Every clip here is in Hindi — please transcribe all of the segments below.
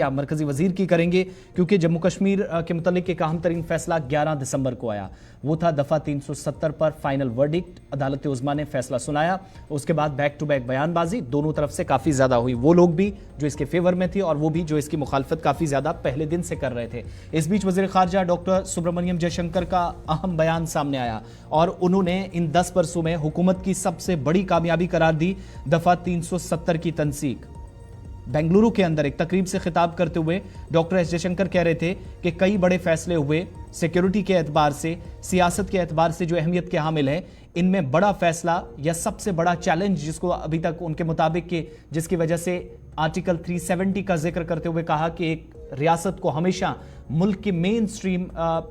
क्या मरकजी वजीर की करेंगे, क्योंकि जम्मू कश्मीर के मुतालिक एक अहम तरीन फैसला 11 दिसंबर को आया। वो था दफा 370 पर फाइनल वर्डिक्ट। अदालत उज़्मा ने फैसला सुनाया। उसके बाद बैक टू बैक बयानबाजी दोनों तरफ से काफी ज्यादा हुई, वो लोग भी जो इसके फेवर में थे और वो भी जो इसकी मुखालफत काफी ज्यादा पहले दिन से कर रहे थे। इस बीच वजीर खारजा डॉक्टर सुब्रमण्यम जयशंकर का अहम बयान सामने आया और उन्होंने इन 10 बरसों में हुकूमत की सबसे बड़ी कामयाबी करार दी दफा 370 की तनसीक। बेंगलुरु के अंदर एक तकरीब से खिताब करते हुए डॉक्टर एस जयशंकर कह रहे थे कि कई बड़े फैसले हुए, सिक्योरिटी के एतबार से, सियासत के एतबार से जो अहमियत के हामिल है, इनमें बड़ा फैसला या सबसे बड़ा चैलेंज जिसको अभी तक उनके मुताबिक के जिसकी वजह से आर्टिकल 370 का जिक्र करते हुए कहा कि एक रियासत को हमेशा मुल्क के मेन स्ट्रीम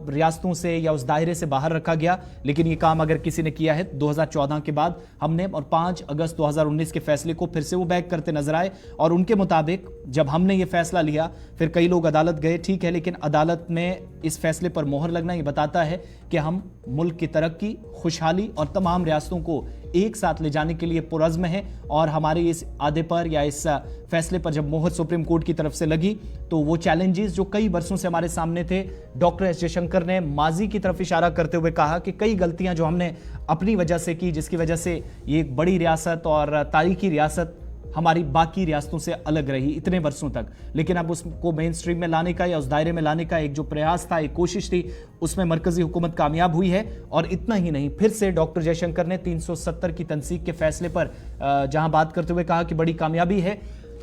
रियासतों से या उस दायरे से बाहर रखा गया। लेकिन ये काम अगर किसी ने किया है 2014 के बाद हमने, और 5 अगस्त 2019 के फैसले को फिर से वो बैक करते नजर आए और उनके मुताबिक जब हमने ये फैसला लिया फिर कई लोग अदालत गए, ठीक है, लेकिन अदालत में इस फैसले पर मोहर लगना ये बताता है कि हम मुल्क की तरक्की, खुशहाली और तमाम रियासतों को एक साथ ले जाने के लिए पुरज़्म है। और हमारे इस आदे पर या इस फैसले पर जब मोहर सुप्रीम कोर्ट की तरफ से लगी तो वो चैलेंजेस जो कई बरसों से हमारे सामने थे, डॉक्टर एस जयशंकर ने माजी की तरफ इशारा करते हुए कहा कि कई गलतियां जो हमने अपनी वजह से की, जिसकी वजह से ये एक बड़ी रियासत और तारीखी रियासत हमारी बाकी रियासतों से अलग रही इतने वर्षों तक, लेकिन अब उसको मेन स्ट्रीम में लाने का या उस दायरे में लाने का एक जो प्रयास था, एक कोशिश थी, उसमें मरकजी हुकूमत कामयाब हुई है। और इतना ही नहीं, फिर से डॉक्टर जयशंकर ने 370 की तनसीक के फैसले पर जहां बात करते हुए कहा कि बड़ी कामयाबी है।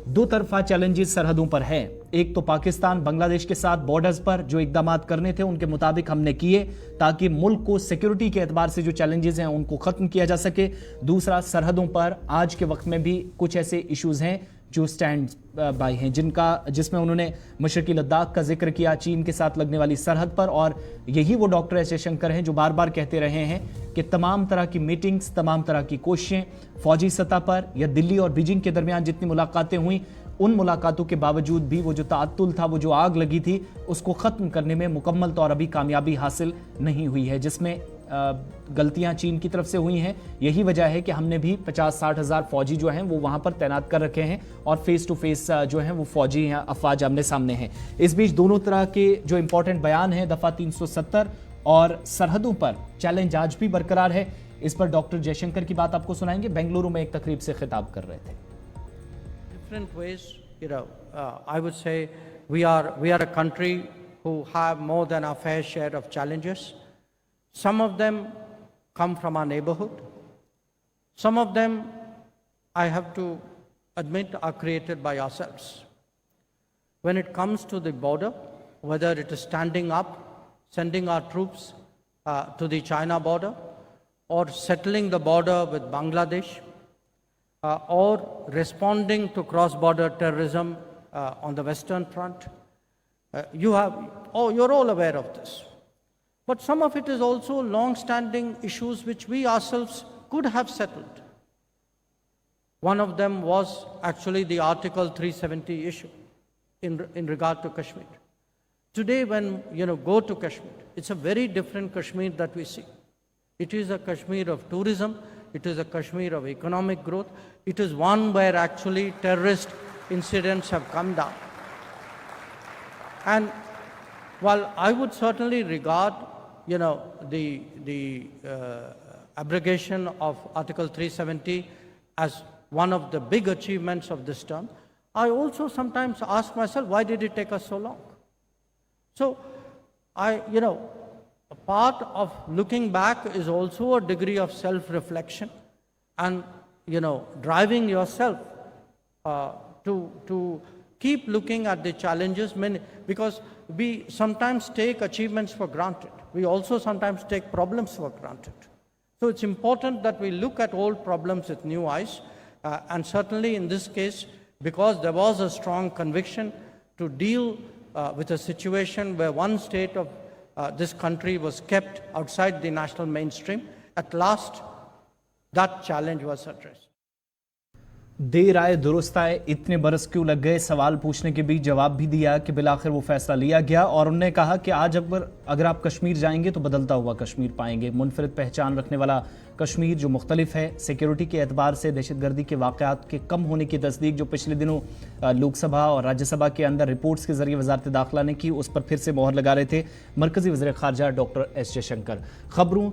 दो तरफा चैलेंजेस सरहदों पर हैं। एक तो पाकिस्तान बांग्लादेश के साथ बॉर्डर्स पर जो इकदाम करने थे उनके मुताबिक हमने किए ताकि मुल्क को सिक्योरिटी के एतबार से जो चैलेंजेस हैं उनको खत्म किया जा सके। दूसरा, सरहदों पर आज के वक्त में भी कुछ ऐसे इश्यूज हैं जो स्टैंड बाय हैं, जिसमें उन्होंने मशरकी लद्दाख का जिक्र किया, चीन के साथ लगने वाली सरहद पर। और यही वो डॉक्टर एस जयशंकर हैं जो बार बार कहते रहे हैं कि तमाम तरह की मीटिंग्स, तमाम तरह की कोशिशें फौजी सतह पर या दिल्ली और बीजिंग के दरमियान जितनी मुलाकातें हुई, उन मुलाकातों के बावजूद भी वो जो ताअत्तुल था, वो जो आग लगी थी, उसको ख़त्म करने में मुकम्मल तौर अभी कामयाबी हासिल नहीं हुई है, जिसमें गलतियां चीन की तरफ से हुई हैं। यही वजह है कि हमने भी 50-60 हज़ार फौजी जो हैं वो वहां पर तैनात कर रखे हैं और फेस टू फेस जो हैं वो फौजी हैं, अफवाज आमने सामने हैं। इस बीच दोनों तरह के जो इंपॉर्टेंट बयान हैं, दफ़ा 370 और सरहदों पर चैलेंज आज भी बरकरार है। इस पर डॉक्टर जयशंकर की बात आपको सुनाएंगे। बेंगलुरु में एक तकरीब से खिताब कर रहे थे। Different ways, I would say we are a country who have more than our fair share of challenges. Some of them come from our neighborhood. Some of them, I have to admit, are created by ourselves. When it comes to the border, whether it is standing up, sending our troops to the China border, or settling the border with Bangladesh, or responding to cross-border terrorism on the Western Front. You're all aware of this. But some of it is also long-standing issues which we ourselves could have settled. One of them was actually the Article 370 issue in regard to Kashmir. Today, when go to Kashmir, it's a very different Kashmir that we see. It is a Kashmir of tourism. It is a Kashmir of economic growth. It is one where actually terrorist incidents have come down. And while I would certainly regard, the abrogation of Article 370 as one of the big achievements of this term, I also sometimes ask myself, why did it take us so long? So, a part of looking back is also a degree of self-reflection and, driving yourself to keep looking at the challenges, because we sometimes take achievements for granted. We also sometimes take problems for granted. So it's important that we look at old problems with new eyes, and certainly in this case, because there was a strong conviction to deal with a situation where one state of this country was kept outside the national mainstream, at last that challenge was addressed. देर आए दुरुस्त आए, इतने बरस क्यों लग गए, सवाल पूछने के बीच जवाब भी दिया कि बिलाखिर वो फैसला लिया गया। और उन्होंने कहा कि आज अगर आप कश्मीर जाएंगे तो बदलता हुआ कश्मीर पाएंगे, मुनफरिद पहचान रखने वाला कश्मीर जो मुख्तलिफ है। सिक्योरिटी के एतबार से दहशतगर्दी के वाक़यात के कम होने की तस्दीक जो पिछले दिनों लोकसभा और राज्यसभा के अंदर रिपोर्ट्स के जरिए वजारत दाखिला ने की, उस पर फिर से मोहर लगा रहे थे मरकजी वज़ीर ख़ारजा डॉक्टर एस जयशंकर। खबरों